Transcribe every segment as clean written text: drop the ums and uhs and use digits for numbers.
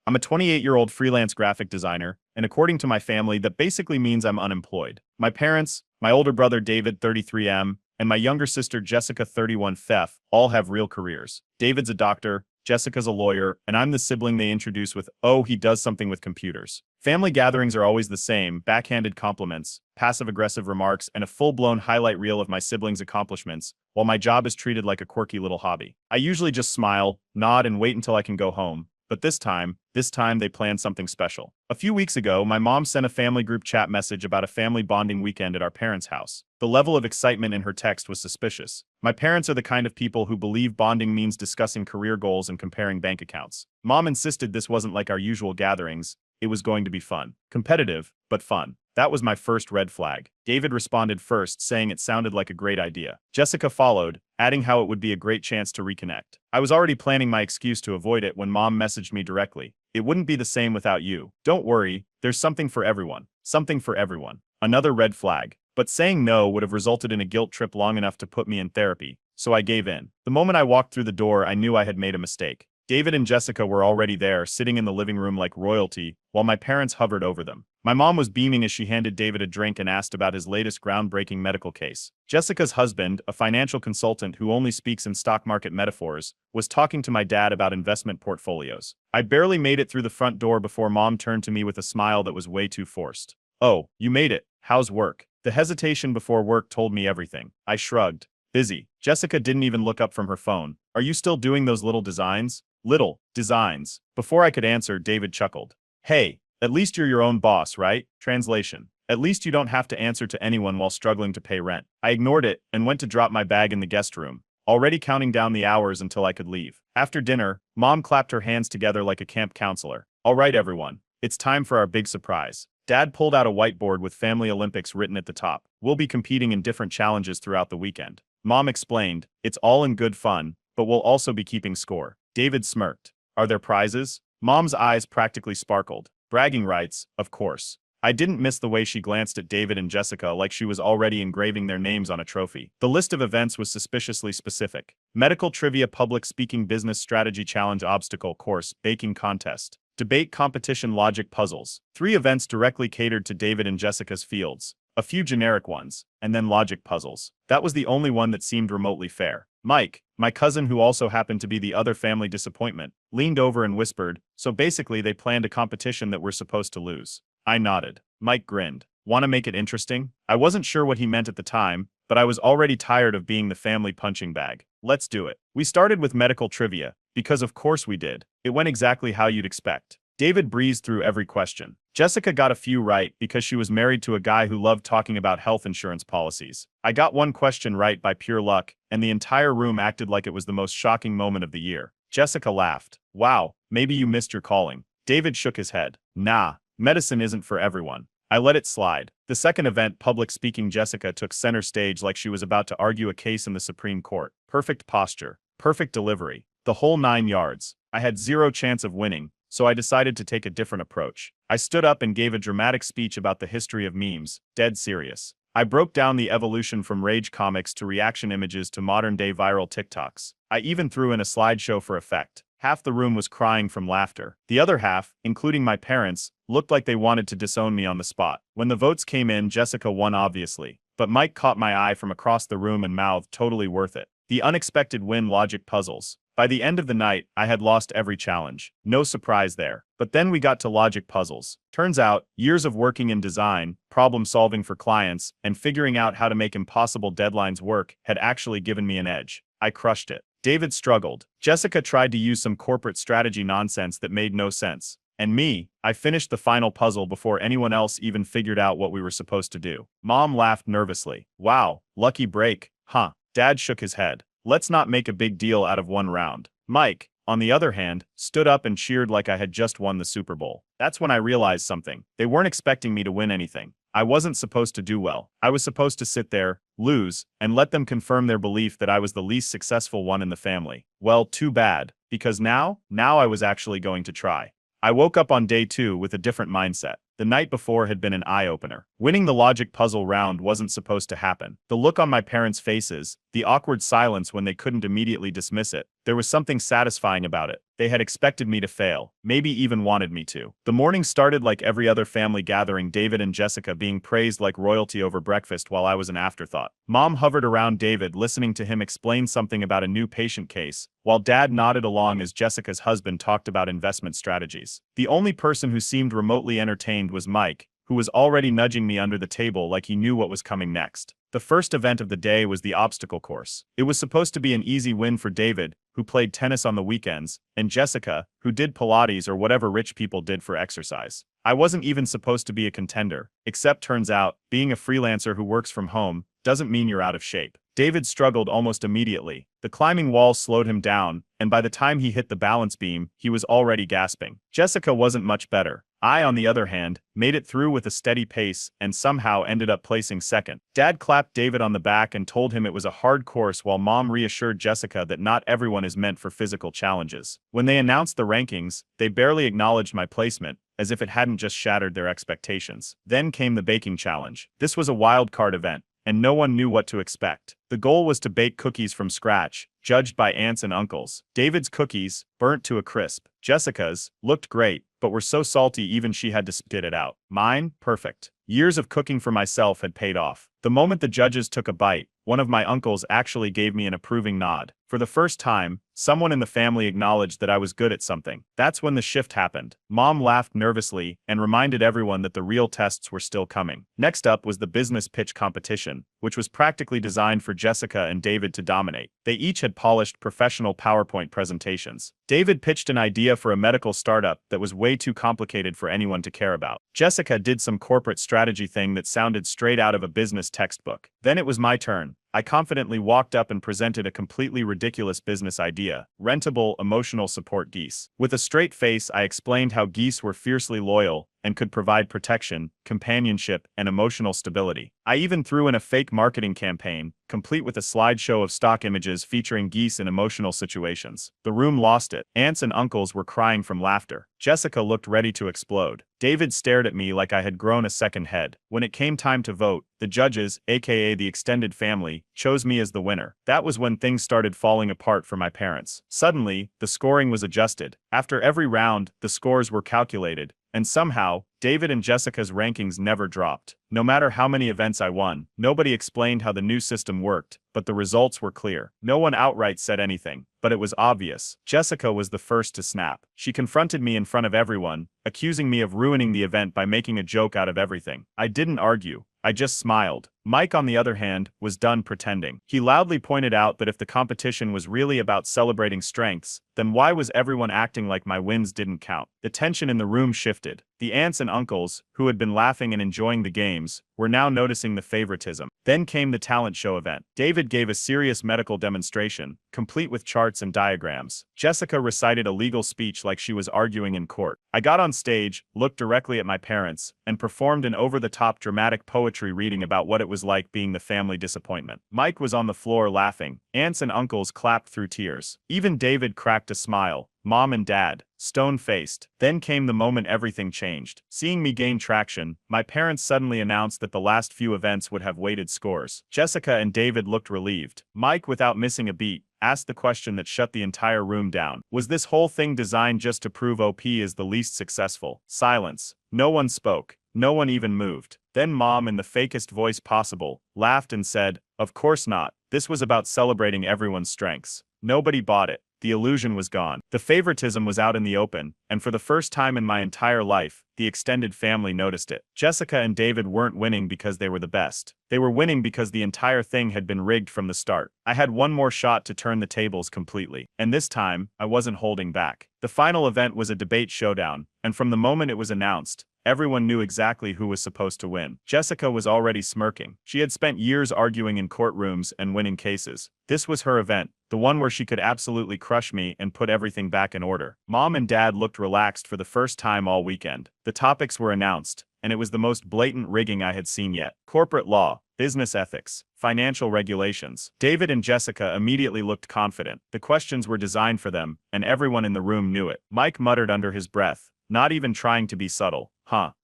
I'm a 28-year-old freelance graphic designer, and according to my family, that basically means I'm unemployed. My parents, my older brother David, 33M, and my younger sister Jessica, 31 Thef, all have real careers. David's a doctor, Jessica's a lawyer, and I'm the sibling they introduce with, oh, he does something with computers. Family gatherings are always the same: backhanded compliments, passive-aggressive remarks, and a full-blown highlight reel of my siblings' accomplishments, while my job is treated like a quirky little hobby. I usually just smile, nod, and wait until I can go home. But this time they planned something special. A few weeks ago, my mom sent a family group chat message about a family bonding weekend at our parents' house. The level of excitement in her text was suspicious. My parents are the kind of people who believe bonding means discussing career goals and comparing bank accounts. Mom insisted this wasn't like our usual gatherings. It was going to be fun. Competitive, but fun. That was my first red flag. David responded first, saying it sounded like a great idea. Jessica followed, adding how it would be a great chance to reconnect. I was already planning my excuse to avoid it when Mom messaged me directly. It wouldn't be the same without you. Don't worry, there's something for everyone. Something for everyone. Another red flag. But saying no would have resulted in a guilt trip long enough to put me in therapy, so I gave in. The moment I walked through the door, I knew I had made a mistake. David and Jessica were already there, sitting in the living room like royalty, while my parents hovered over them. My mom was beaming as she handed David a drink and asked about his latest groundbreaking medical case. Jessica's husband, a financial consultant who only speaks in stock market metaphors, was talking to my dad about investment portfolios. I barely made it through the front door before Mom turned to me with a smile that was way too forced. "Oh, you made it. How's work?" The hesitation before work told me everything. I shrugged. "Busy." Jessica didn't even look up from her phone. "Are you still doing those little designs?" "Little designs." Before I could answer, David chuckled. "Hey, at least you're your own boss, right?" Translation: at least you don't have to answer to anyone while struggling to pay rent. I ignored it and went to drop my bag in the guest room, already counting down the hours until I could leave. After dinner, Mom clapped her hands together like a camp counselor. "All right, everyone. It's time for our big surprise." Dad pulled out a whiteboard with Family Olympics written at the top. "We'll be competing in different challenges throughout the weekend." Mom explained, "It's all in good fun, but we'll also be keeping score." David smirked. "Are there prizes?" Mom's eyes practically sparkled. "Bragging rights, of course." I didn't miss the way she glanced at David and Jessica like she was already engraving their names on a trophy. The list of events was suspiciously specific. Medical trivia, public speaking, business strategy challenge, obstacle course, baking contest, debate competition, logic puzzles. 3 events directly catered to David and Jessica's fields, a few generic ones, and then logic puzzles. That was the only one that seemed remotely fair. Mike, my cousin who also happened to be the other family disappointment, leaned over and whispered, "So basically they planned a competition that we're supposed to lose." I nodded. Mike grinned. "Want to make it interesting?" I wasn't sure what he meant at the time, but I was already tired of being the family punching bag. "Let's do it." We started with medical trivia, because of course we did. It went exactly how you'd expect. David breezed through every question. Jessica got a few right because she was married to a guy who loved talking about health insurance policies. I got one question right by pure luck, and the entire room acted like it was the most shocking moment of the year. Jessica laughed. "Wow, maybe you missed your calling." David shook his head. "Nah, medicine isn't for everyone." I let it slide. The second event, public speaking, Jessica took center stage like she was about to argue a case in the Supreme Court. Perfect posture, perfect delivery, the whole 9 yards. I had zero chance of winning, so I decided to take a different approach. I stood up and gave a dramatic speech about the history of memes, dead serious. I broke down the evolution from rage comics to reaction images to modern-day viral TikToks. I even threw in a slideshow for effect. Half the room was crying from laughter. The other half, including my parents, looked like they wanted to disown me on the spot. When the votes came in, Jessica won obviously, but Mike caught my eye from across the room and mouthed, "Totally worth it." The unexpected win, logic puzzles. By the end of the night, I had lost every challenge. No surprise there. But then we got to logic puzzles. Turns out, years of working in design, problem solving for clients, and figuring out how to make impossible deadlines work had actually given me an edge. I crushed it. David struggled. Jessica tried to use some corporate strategy nonsense that made no sense. And me, I finished the final puzzle before anyone else even figured out what we were supposed to do. Mom laughed nervously. "Wow, lucky break, huh?" Dad shook his head. "Let's not make a big deal out of one round." Mike, on the other hand, stood up and cheered like I had just won the Super Bowl. That's when I realized something. They weren't expecting me to win anything. I wasn't supposed to do well. I was supposed to sit there, lose, and let them confirm their belief that I was the least successful one in the family. Well, too bad, because now I was actually going to try. I woke up on day 2 with a different mindset. The night before had been an eye-opener. Winning the logic puzzle round wasn't supposed to happen. The look on my parents' faces, the awkward silence when they couldn't immediately dismiss it. There was something satisfying about it. They had expected me to fail, maybe even wanted me to. The morning started like every other family gathering, David and Jessica being praised like royalty over breakfast while I was an afterthought. Mom hovered around David, listening to him explain something about a new patient case, while Dad nodded along as Jessica's husband talked about investment strategies. The only person who seemed remotely entertained was Mike, who was already nudging me under the table like he knew what was coming next. The first event of the day was the obstacle course. It was supposed to be an easy win for David, who played tennis on the weekends, and Jessica, who did Pilates or whatever rich people did for exercise. I wasn't even supposed to be a contender, except turns out, being a freelancer who works from home doesn't mean you're out of shape. David struggled almost immediately. The climbing wall slowed him down, and by the time he hit the balance beam, he was already gasping. Jessica wasn't much better. I, on the other hand, made it through with a steady pace and somehow ended up placing second. Dad clapped David on the back and told him it was a hard course, while Mom reassured Jessica that not everyone is meant for physical challenges. When they announced the rankings, they barely acknowledged my placement, as if it hadn't just shattered their expectations. Then came the baking challenge. This was a wild card event, and no one knew what to expect. The goal was to bake cookies from scratch, judged by aunts and uncles. David's cookies, burnt to a crisp. Jessica's, looked great, but were so salty even she had to spit it out. Mine, perfect. Years of cooking for myself had paid off. The moment the judges took a bite, one of my uncles actually gave me an approving nod. For the first time, someone in the family acknowledged that I was good at something. That's when the shift happened. Mom laughed nervously and reminded everyone that the real tests were still coming. Next up was the business pitch competition, which was practically designed for Jessica and David to dominate. They each had polished professional PowerPoint presentations. David pitched an idea for a medical startup that was way too complicated for anyone to care about. Jessica did some corporate strategy thing that sounded straight out of a business textbook. Then it was my turn. I confidently walked up and presented a completely ridiculous business idea: rentable, emotional support geese. With a straight face, I explained how geese were fiercely loyal and could provide protection, companionship, and emotional stability. I even threw in a fake marketing campaign, complete with a slideshow of stock images featuring geese in emotional situations. The room lost it. Aunts and uncles were crying from laughter. Jessica looked ready to explode. David stared at me like I had grown a second head. When it came time to vote, the judges, aka the extended family, chose me as the winner. That was when things started falling apart for my parents. Suddenly, the scoring was adjusted. After every round, the scores were calculated, and somehow, David and Jessica's rankings never dropped. No matter how many events I won, nobody explained how the new system worked, but the results were clear. No one outright said anything, but it was obvious. Jessica was the first to snap. She confronted me in front of everyone, accusing me of ruining the event by making a joke out of everything. I didn't argue. I just smiled. Mike, on the other hand, was done pretending. He loudly pointed out that if the competition was really about celebrating strengths, then why was everyone acting like my wins didn't count? The tension in the room shifted. The aunts and uncles, who had been laughing and enjoying the games, were now noticing the favoritism. Then came the talent show event. David gave a serious medical demonstration, complete with charts and diagrams. Jessica recited a legal speech like she was arguing in court. I got on stage, looked directly at my parents, and performed an over-the-top dramatic poetry reading about what it was like being the family disappointment. Mike was on the floor laughing. Aunts and uncles clapped through tears. Even David cracked a smile. Mom and Dad, stone-faced. Then came the moment everything changed. Seeing me gain traction, my parents suddenly announced that the last few events would have weighted scores. Jessica and David looked relieved. Mike, without missing a beat, asked the question that shut the entire room down. Was this whole thing designed just to prove OP is the least successful? Silence. No one spoke. No one even moved. Then Mom, in the fakest voice possible, laughed and said, "Of course not. This was about celebrating everyone's strengths." Nobody bought it. The illusion was gone. The favoritism was out in the open, and for the first time in my entire life, the extended family noticed it. Jessica and David weren't winning because they were the best. They were winning because the entire thing had been rigged from the start. I had one more shot to turn the tables completely, and this time, I wasn't holding back. The final event was a debate showdown, and from the moment it was announced, everyone knew exactly who was supposed to win. Jessica was already smirking. She had spent years arguing in courtrooms and winning cases. This was her event, the one where she could absolutely crush me and put everything back in order. Mom and Dad looked relaxed for the first time all weekend. The topics were announced, and it was the most blatant rigging I had seen yet. Corporate law, business ethics, financial regulations. David and Jessica immediately looked confident. The questions were designed for them, and everyone in the room knew it. Mike muttered under his breath, not even trying to be subtle.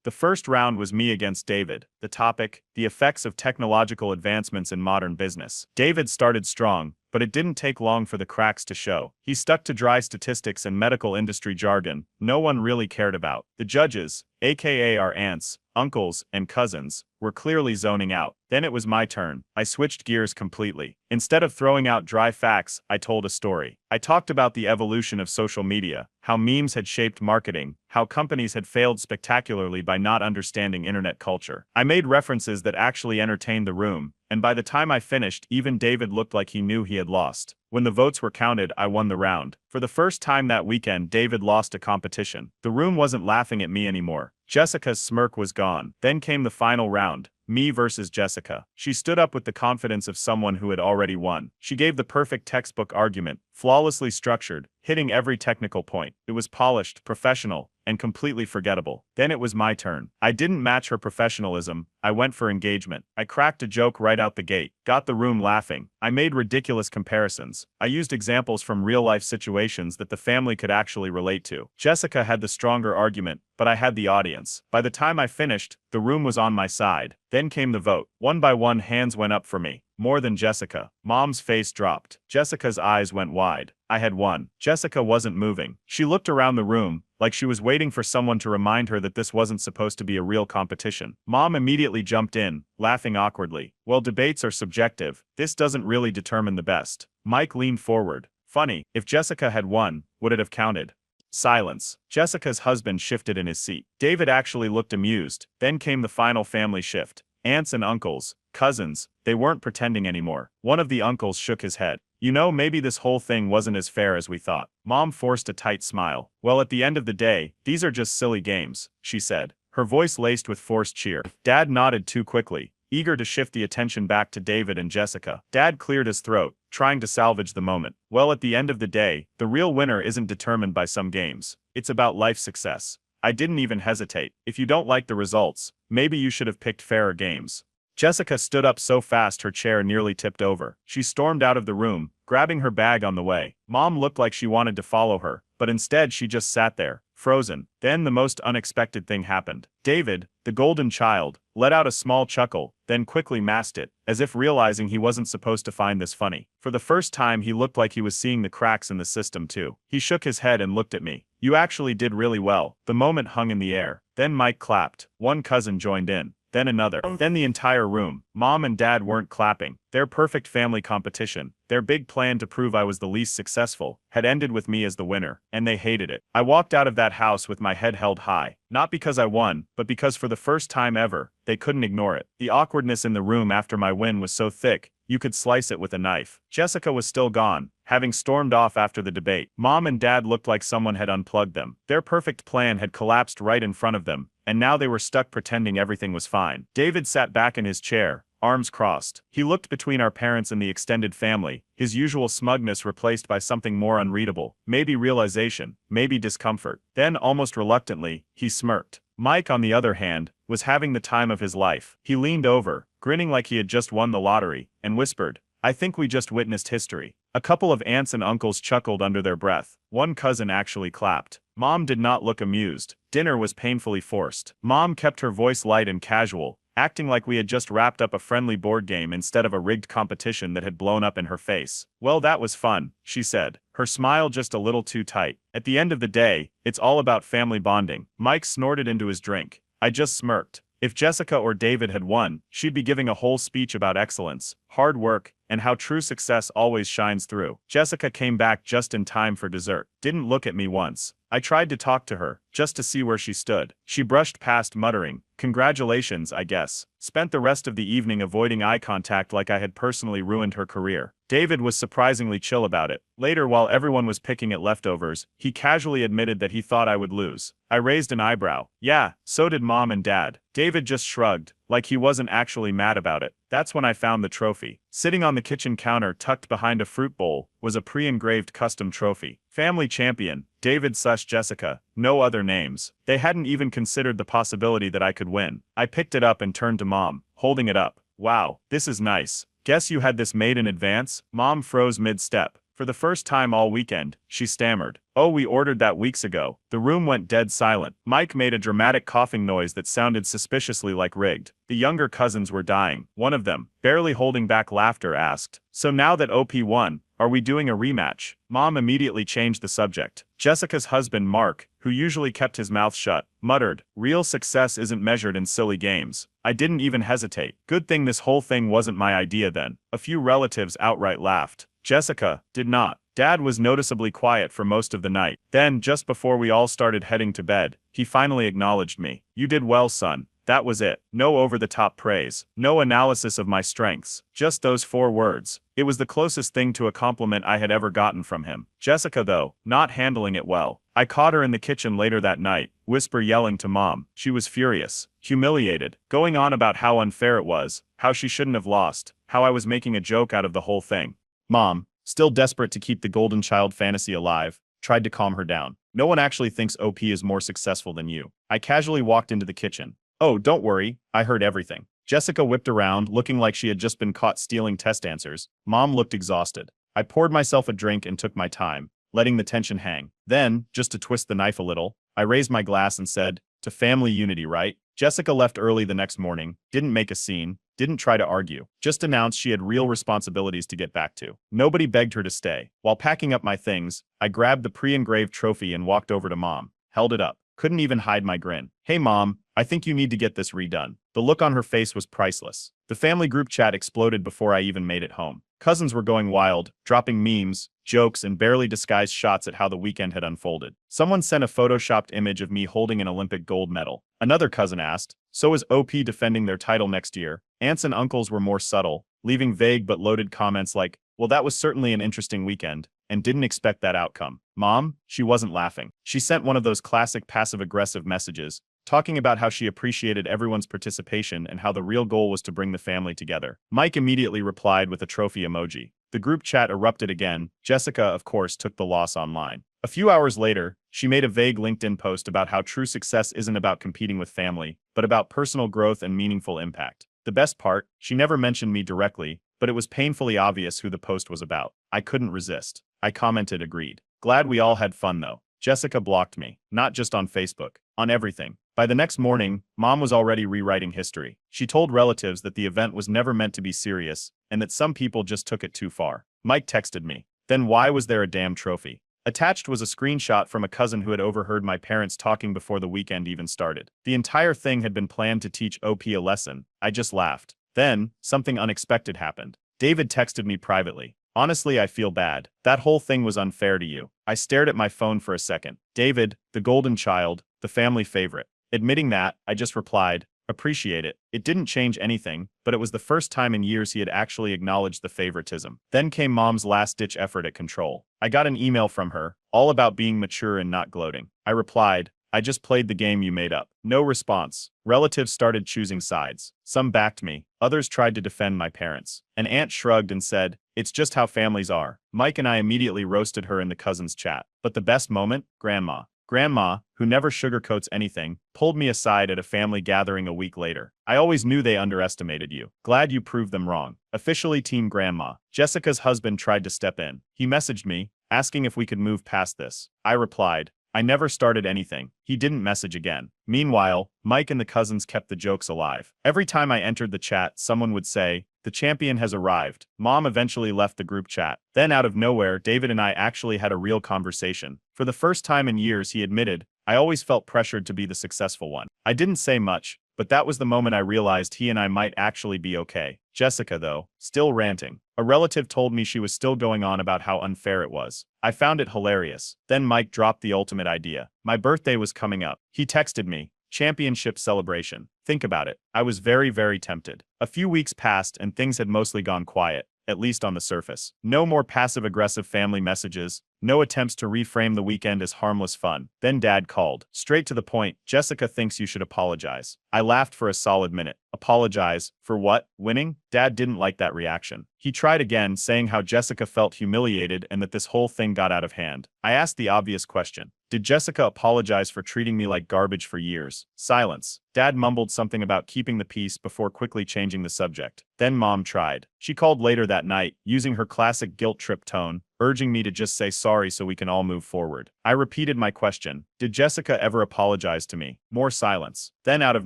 The first round was me against David. The topic, the effects of technological advancements in modern business. David started strong, but it didn't take long for the cracks to show. He stuck to dry statistics and medical industry jargon no one really cared about. The judges, aka our aunts, uncles, and cousins, were clearly zoning out. Then it was my turn. I switched gears completely. Instead of throwing out dry facts, I told a story. I talked about the evolution of social media, how memes had shaped marketing, how companies had failed spectacularly by not understanding internet culture. I made references that actually entertained the room, and by the time I finished, even David looked like he knew he had lost. When the votes were counted, I won the round. For the first time that weekend, David lost a competition. The room wasn't laughing at me anymore. Jessica's smirk was gone. Then came the final round. Me versus Jessica. She stood up with the confidence of someone who had already won. She gave the perfect textbook argument, flawlessly structured, hitting every technical point. It was polished, professional, and completely forgettable. Then it was my turn. I didn't match her professionalism. I went for engagement. I cracked a joke right out the gate, got the room laughing. I made ridiculous comparisons. I used examples from real-life situations that the family could actually relate to. Jessica had the stronger argument, but I had the audience. By the time I finished, the room was on my side. Then came the vote. One by one, hands went up for me. More than Jessica. Mom's face dropped. Jessica's eyes went wide. I had won. Jessica wasn't moving. She looked around the room, like she was waiting for someone to remind her that this wasn't supposed to be a real competition. Mom immediately jumped in, laughing awkwardly. Well, debates are subjective. This doesn't really determine the best. Mike leaned forward. Funny, if Jessica had won, would it have counted? Silence. Jessica's husband shifted in his seat. David actually looked amused. Then came the final family shift. Aunts and uncles, cousins, they weren't pretending anymore. One of the uncles shook his head. You know, maybe this whole thing wasn't as fair as we thought. Mom forced a tight smile. Well, at the end of the day, these are just silly games, she said, her voice laced with forced cheer. Dad nodded too quickly, eager to shift the attention back to David and Jessica. Dad cleared his throat, trying to salvage the moment. Well, at the end of the day, the real winner isn't determined by some games. It's about life success. I didn't even hesitate. If you don't like the results, maybe you should have picked fairer games. Jessica stood up so fast her chair nearly tipped over. She stormed out of the room, grabbing her bag on the way. Mom looked like she wanted to follow her, but instead she just sat there, frozen. Then the most unexpected thing happened. David, the golden child, let out a small chuckle, then quickly masked it, as if realizing he wasn't supposed to find this funny. For the first time, he looked like he was seeing the cracks in the system too. He shook his head and looked at me. You actually did really well. The moment hung in the air. Then Mike clapped. One cousin joined in. Then another. Then the entire room. Mom and Dad weren't clapping. Their perfect family competition, their big plan to prove I was the least successful, had ended with me as the winner, and they hated it. I walked out of that house with my head held high. Not because I won, but because for the first time ever, they couldn't ignore it. The awkwardness in the room after my win was so thick, you could slice it with a knife. Jessica was still gone, having stormed off after the debate. Mom and Dad looked like someone had unplugged them. Their perfect plan had collapsed right in front of them, and now they were stuck pretending everything was fine. David sat back in his chair, arms crossed. He looked between our parents and the extended family, his usual smugness replaced by something more unreadable, maybe realization, maybe discomfort. Then, almost reluctantly, he smirked. Mike, on the other hand, was having the time of his life. He leaned over, grinning like he had just won the lottery, and whispered, I think we just witnessed history. A couple of aunts and uncles chuckled under their breath. One cousin actually clapped. Mom did not look amused. Dinner was painfully forced. Mom kept her voice light and casual, acting like we had just wrapped up a friendly board game instead of a rigged competition that had blown up in her face. Well, that was fun, she said, her smile just a little too tight. At the end of the day, it's all about family bonding. Mike snorted into his drink. I just smirked. If Jessica or David had won, she'd be giving a whole speech about excellence, hard work, and how true success always shines through. Jessica came back just in time for dessert. Didn't look at me once. I tried to talk to her, just to see where she stood. She brushed past, muttering, congratulations, I guess. Spent the rest of the evening avoiding eye contact like I had personally ruined her career. David was surprisingly chill about it. Later, while everyone was picking at leftovers, he casually admitted that he thought I would lose. I raised an eyebrow. Yeah, so did Mom and Dad. David just shrugged, like he wasn't actually mad about it. That's when I found the trophy. Sitting on the kitchen counter tucked behind a fruit bowl was a pre-engraved custom trophy. Family champion, David/Jessica, no other names. They hadn't even considered the possibility that I could win. I picked it up and turned to Mom, holding it up. Wow, this is nice. Guess you had this made in advance? Mom froze mid-step. For the first time all weekend, she stammered. "Oh, we ordered that weeks ago." The room went dead silent. Mike made a dramatic coughing noise that sounded suspiciously like rigged. The younger cousins were dying. One of them, barely holding back laughter, asked, "So now that OP won, are we doing a rematch?" Mom immediately changed the subject. Jessica's husband, Mark, who usually kept his mouth shut, muttered, "Real success isn't measured in silly games." I didn't even hesitate. Good thing this whole thing wasn't my idea then. A few relatives outright laughed. Jessica did not. Dad was noticeably quiet for most of the night. Then, just before we all started heading to bed, he finally acknowledged me. "You did well, son." That was it. No over-the-top praise. No analysis of my strengths. Just those 4 words. It was the closest thing to a compliment I had ever gotten from him. Jessica, though, not handling it well. I caught her in the kitchen later that night, whisper yelling to Mom. She was furious, humiliated, going on about how unfair it was, how she shouldn't have lost, how I was making a joke out of the whole thing. Mom, still desperate to keep the golden child fantasy alive, tried to calm her down. "No one actually thinks OP is more successful than you." I casually walked into the kitchen. "Oh, don't worry, I heard everything." Jessica whipped around, looking like she had just been caught stealing test answers. Mom looked exhausted. I poured myself a drink and took my time, letting the tension hang. Then, just to twist the knife a little, I raised my glass and said, "To family unity, right?" Jessica left early the next morning, didn't make a scene, didn't try to argue, just announced she had real responsibilities to get back to. Nobody begged her to stay. While packing up my things, I grabbed the pre-engraved trophy and walked over to Mom, held it up. Couldn't even hide my grin. "Hey Mom, I think you need to get this redone." The look on her face was priceless. The family group chat exploded before I even made it home. Cousins were going wild, dropping memes, jokes, and barely disguised shots at how the weekend had unfolded. Someone sent a photoshopped image of me holding an Olympic gold medal. Another cousin asked, "So is OP defending their title next year?" Aunts and uncles were more subtle, leaving vague but loaded comments like, "Well, that was certainly an interesting weekend, and didn't expect that outcome." Mom, she wasn't laughing. She sent one of those classic passive-aggressive messages, talking about how she appreciated everyone's participation and how the real goal was to bring the family together. Mike immediately replied with a trophy emoji. The group chat erupted again. Jessica, of course, took the loss online. A few hours later, she made a vague LinkedIn post about how true success isn't about competing with family, but about personal growth and meaningful impact. The best part, she never mentioned me directly, but it was painfully obvious who the post was about. I couldn't resist. I commented agreed. "Glad we all had fun though." Jessica blocked me, not just on Facebook, on everything. By the next morning, Mom was already rewriting history. She told relatives that the event was never meant to be serious, and that some people just took it too far. Mike texted me. "Then why was there a damn trophy?" Attached was a screenshot from a cousin who had overheard my parents talking before the weekend even started. The entire thing had been planned to teach OP a lesson. I just laughed. Then, something unexpected happened. David texted me privately. "Honestly, I feel bad. That whole thing was unfair to you." I stared at my phone for a second. David, the golden child, the family favorite. Admitting that, I just replied, "Appreciate it." It didn't change anything, but it was the first time in years he had actually acknowledged the favoritism. Then came Mom's last-ditch effort at control. I got an email from her, all about being mature and not gloating. I replied, "I just played the game you made up." No response. Relatives started choosing sides. Some backed me. Others tried to defend my parents. An aunt shrugged and said, "It's just how families are." Mike and I immediately roasted her in the cousins chat. But the best moment? Grandma. Grandma, who never sugarcoats anything, pulled me aside at a family gathering a week later. "I always knew they underestimated you. Glad you proved them wrong." Officially Team Grandma. Jessica's husband tried to step in. He messaged me, asking if we could move past this. I replied, "I never started anything." He didn't message again. Meanwhile, Mike and the cousins kept the jokes alive. Every time I entered the chat, someone would say, "The champion has arrived." Mom eventually left the group chat. Then out of nowhere, David and I actually had a real conversation. For the first time in years, he admitted, "I always felt pressured to be the successful one." I didn't say much, but that was the moment I realized he and I might actually be okay. Jessica, though, still ranting. A relative told me she was still going on about how unfair it was. I found it hilarious. Then Mike dropped the ultimate idea. My birthday was coming up. He texted me, "Championship celebration." Think about it. I was very, very tempted. A few weeks passed and things had mostly gone quiet, at least on the surface. No more passive-aggressive family messages, no attempts to reframe the weekend as harmless fun. Then Dad called. Straight to the point, "Jessica thinks you should apologize." I laughed for a solid minute. Apologize. For what? Winning? Dad didn't like that reaction. He tried again, saying how Jessica felt humiliated and that this whole thing got out of hand. I asked the obvious question. Did Jessica apologize for treating me like garbage for years? Silence. Dad mumbled something about keeping the peace before quickly changing the subject. Then Mom tried. She called later that night, using her classic guilt trip tone, urging me to just say sorry so we can all move forward. I repeated my question. Did Jessica ever apologize to me? More silence. Then out of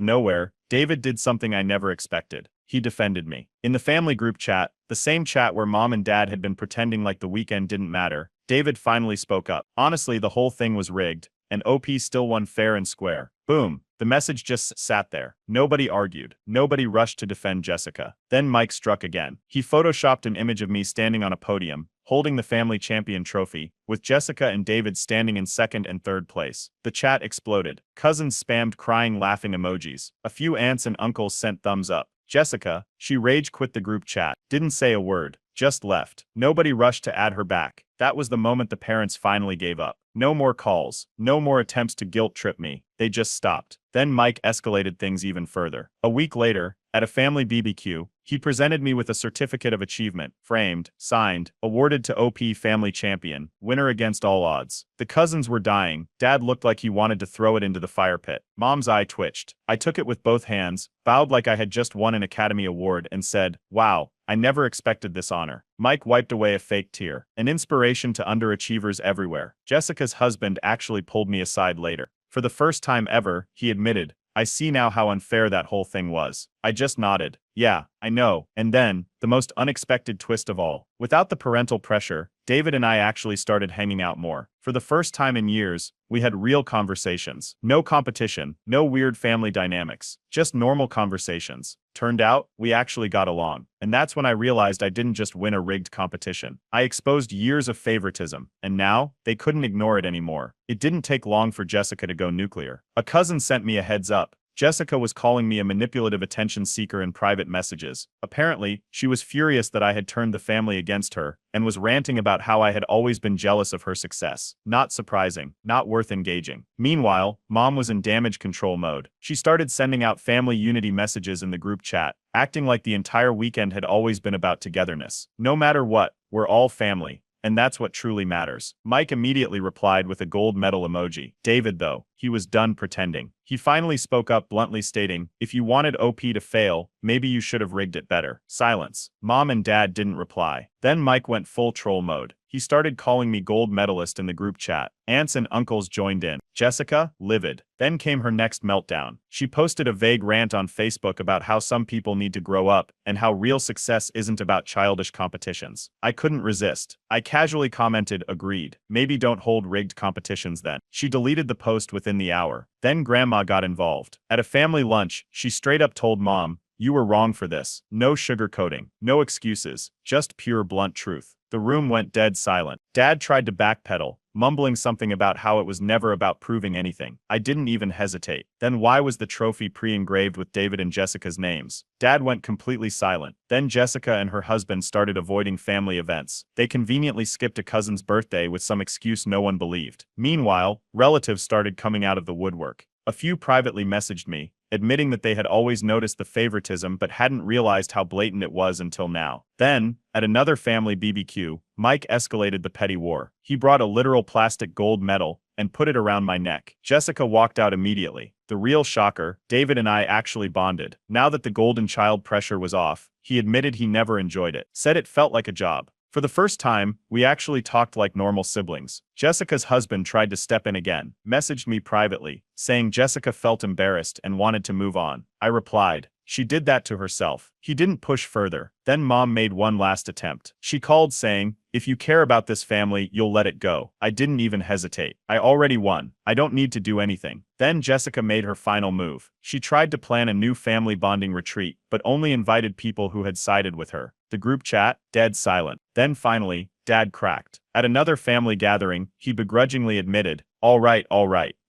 nowhere, David did something I never expected. He defended me. In the family group chat, the same chat where Mom and Dad had been pretending like the weekend didn't matter, David finally spoke up. Honestly, the whole thing was rigged, and OP still won fair and square. Boom. The message just sat there. Nobody argued. Nobody rushed to defend Jessica. Then Mike struck again. He photoshopped an image of me standing on a podium, holding the family champion trophy, with Jessica and David standing in second and third place. The chat exploded. Cousins spammed crying, laughing emojis. A few aunts and uncles sent thumbs up. Jessica, she rage quit the group chat. Didn't say a word. Just left. Nobody rushed to add her back. That was the moment the parents finally gave up. No more calls. No more attempts to guilt trip me. They just stopped. Then Mike escalated things even further. A week later, at a family BBQ, he presented me with a certificate of achievement, framed, signed, awarded to OP family champion, winner against all odds. The cousins were dying. Dad looked like he wanted to throw it into the fire pit. Mom's eye twitched. I took it with both hands, bowed like I had just won an Academy Award, and said, "Wow, I never expected this honor." Mike wiped away a fake tear. An inspiration to underachievers everywhere. Jessica's husband actually pulled me aside later. For the first time ever, he admitted, "I see now how unfair that whole thing was." I just nodded. Yeah, I know. And then, the most unexpected twist of all. Without the parental pressure, David and I actually started hanging out more. For the first time in years, we had real conversations. No competition, no weird family dynamics, just normal conversations. Turned out, we actually got along. And that's when I realized I didn't just win a rigged competition. I exposed years of favoritism, and now, they couldn't ignore it anymore. It didn't take long for Jessica to go nuclear. A cousin sent me a heads up. Jessica was calling me a manipulative attention seeker in private messages. Apparently, she was furious that I had turned the family against her, and was ranting about how I had always been jealous of her success. Not surprising, not worth engaging. Meanwhile, Mom was in damage control mode. She started sending out family unity messages in the group chat, acting like the entire weekend had always been about togetherness. No matter what, we're all family. And that's what truly matters. Mike immediately replied with a gold medal emoji. David, though, he was done pretending. He finally spoke up, bluntly stating, "If you wanted OP to fail, maybe you should have rigged it better." Silence. Mom and Dad didn't reply. Then Mike went full troll mode. He started calling me gold medalist in the group chat. Aunts and uncles joined in. Jessica, livid. Then came her next meltdown. She posted a vague rant on Facebook about how some people need to grow up, and how real success isn't about childish competitions. I couldn't resist. I casually commented, agreed. Maybe don't hold rigged competitions then. She deleted the post within the hour. Then Grandma got involved. At a family lunch, she straight up told Mom, "You were wrong for this. No sugarcoating, no excuses, just pure blunt truth." The room went dead silent. Dad tried to backpedal, mumbling something about how it was never about proving anything. I didn't even hesitate. Then why was the trophy pre-engraved with David and Jessica's names? Dad went completely silent. Then Jessica and her husband started avoiding family events. They conveniently skipped a cousin's birthday with some excuse no one believed. Meanwhile, relatives started coming out of the woodwork. A few privately messaged me, admitting that they had always noticed the favoritism but hadn't realized how blatant it was until now. Then, at another family BBQ, Mike escalated the petty war. He brought a literal plastic gold medal and put it around my neck. Jessica walked out immediately. The real shocker, David and I actually bonded. Now that the golden child pressure was off, he admitted he never enjoyed it. Said it felt like a job. For the first time, we actually talked like normal siblings. Jessica's husband tried to step in again, messaged me privately, saying Jessica felt embarrassed and wanted to move on. I replied, "She did that to herself." He didn't push further. Then Mom made one last attempt. She called saying, "If you care about this family, you'll let it go." I didn't even hesitate. I already won. I don't need to do anything. Then Jessica made her final move. She tried to plan a new family bonding retreat, but only invited people who had sided with her. The group chat, dead silent. Then finally, Dad cracked. At another family gathering, he begrudgingly admitted, all right,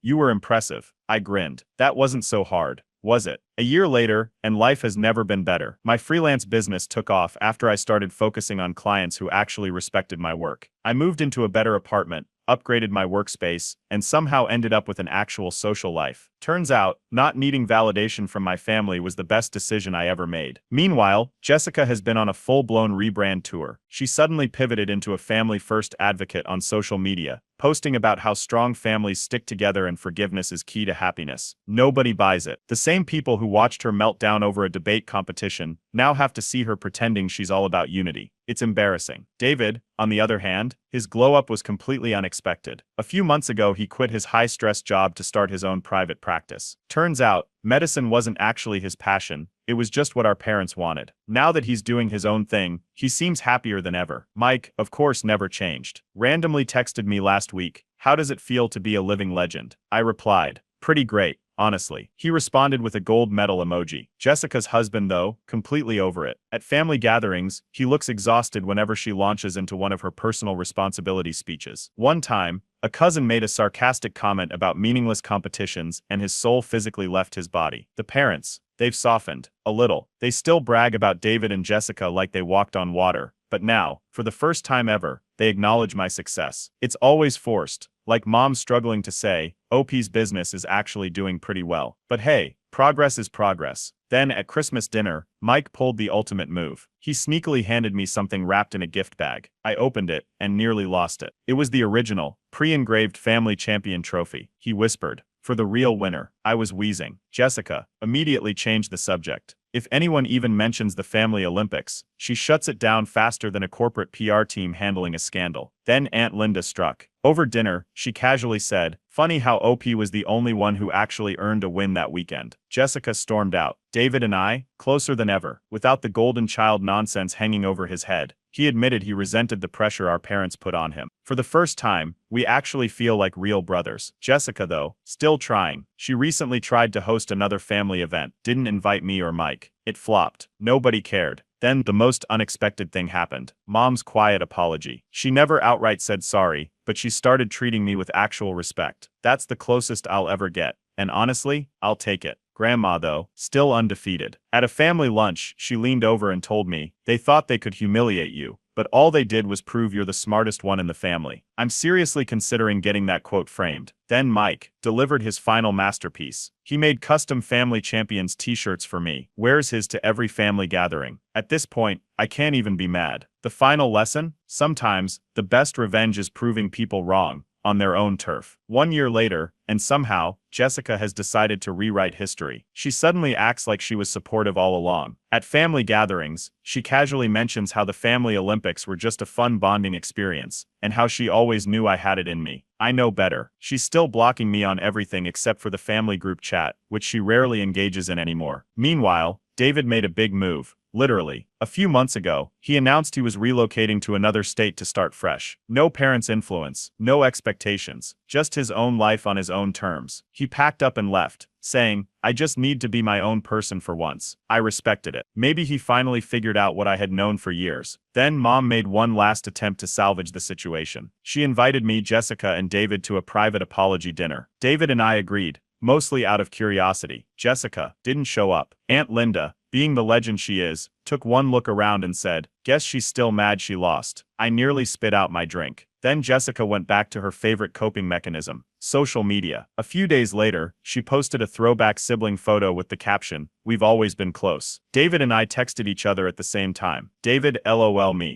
you were impressive." I grinned. That wasn't so hard, was it? A year later, and life has never been better. My freelance business took off after I started focusing on clients who actually respected my work. I moved into a better apartment, upgraded my workspace, and somehow ended up with an actual social life. Turns out, not needing validation from my family was the best decision I ever made. Meanwhile, Jessica has been on a full-blown rebrand tour. She suddenly pivoted into a family-first advocate on social media, posting about how strong families stick together and forgiveness is key to happiness. Nobody buys it. The same people who watched her melt down over a debate competition now have to see her pretending she's all about unity. It's embarrassing. David, on the other hand, his glow-up was completely unexpected. A few months ago, he quit his high-stress job to start his own private practice. Turns out, medicine wasn't actually his passion. It was just what our parents wanted. Now that he's doing his own thing, he seems happier than ever. Mike, of course, never changed. Randomly texted me last week, "How does it feel to be a living legend?" I replied, "Pretty great, honestly." He responded with a gold medal emoji. Jessica's husband, though, completely over it. At family gatherings, he looks exhausted whenever she launches into one of her personal responsibility speeches. One time, a cousin made a sarcastic comment about meaningless competitions and his soul physically left his body. The parents, they've softened a little. They still brag about David and Jessica like they walked on water, but now, for the first time ever, they acknowledge my success. It's always forced, like mom struggling to say, OP's business is actually doing pretty well. But hey, progress is progress. Then at Christmas dinner, Mike pulled the ultimate move. He sneakily handed me something wrapped in a gift bag. I opened it and nearly lost it. It was the original, pre-engraved family champion trophy. He whispered, "For the real winner." I was wheezing. Jessica immediately changed the subject. If anyone even mentions the Family Olympics, she shuts it down faster than a corporate PR team handling a scandal. Then Aunt Linda struck. Over dinner, she casually said, "Funny how OP was the only one who actually earned a win that weekend." Jessica stormed out. David and I, closer than ever, without the golden child nonsense hanging over his head. He admitted he resented the pressure our parents put on him. For the first time, we actually feel like real brothers. Jessica, though, still trying. She recently tried to host another family event, didn't invite me or Mike. It flopped. Nobody cared. Then the most unexpected thing happened. Mom's quiet apology. She never outright said sorry, but she started treating me with actual respect. That's the closest I'll ever get. And honestly, I'll take it. Grandma, though, still undefeated. At a family lunch, she leaned over and told me, "They thought they could humiliate you, but all they did was prove you're the smartest one in the family." I'm seriously considering getting that quote framed. Then Mike delivered his final masterpiece. He made custom Family Champions t-shirts for me, wears his to every family gathering. At this point, I can't even be mad. The final lesson? Sometimes, the best revenge is proving people wrong on their own turf. 1 year later, and somehow, Jessica has decided to rewrite history. She suddenly acts like she was supportive all along. At family gatherings, she casually mentions how the Family Olympics were just a fun bonding experience, and how she always knew I had it in me. I know better. She's still blocking me on everything except for the family group chat, which she rarely engages in anymore. Meanwhile, David made a big move. Literally. A few months ago, he announced he was relocating to another state to start fresh. No parents' influence, no expectations, just his own life on his own terms. He packed up and left, saying, "I just need to be my own person for once." I respected it. Maybe he finally figured out what I had known for years. Then Mom made one last attempt to salvage the situation. She invited me, Jessica, and David to a private apology dinner. David and I agreed, mostly out of curiosity. Jessica didn't show up. Aunt Linda, being the legend she is, took one look around and said, "Guess she's still mad she lost." I nearly spit out my drink. Then Jessica went back to her favorite coping mechanism, social media. A few days later, she posted a throwback sibling photo with the caption, "We've always been close." David and I texted each other at the same time. David, LOL me.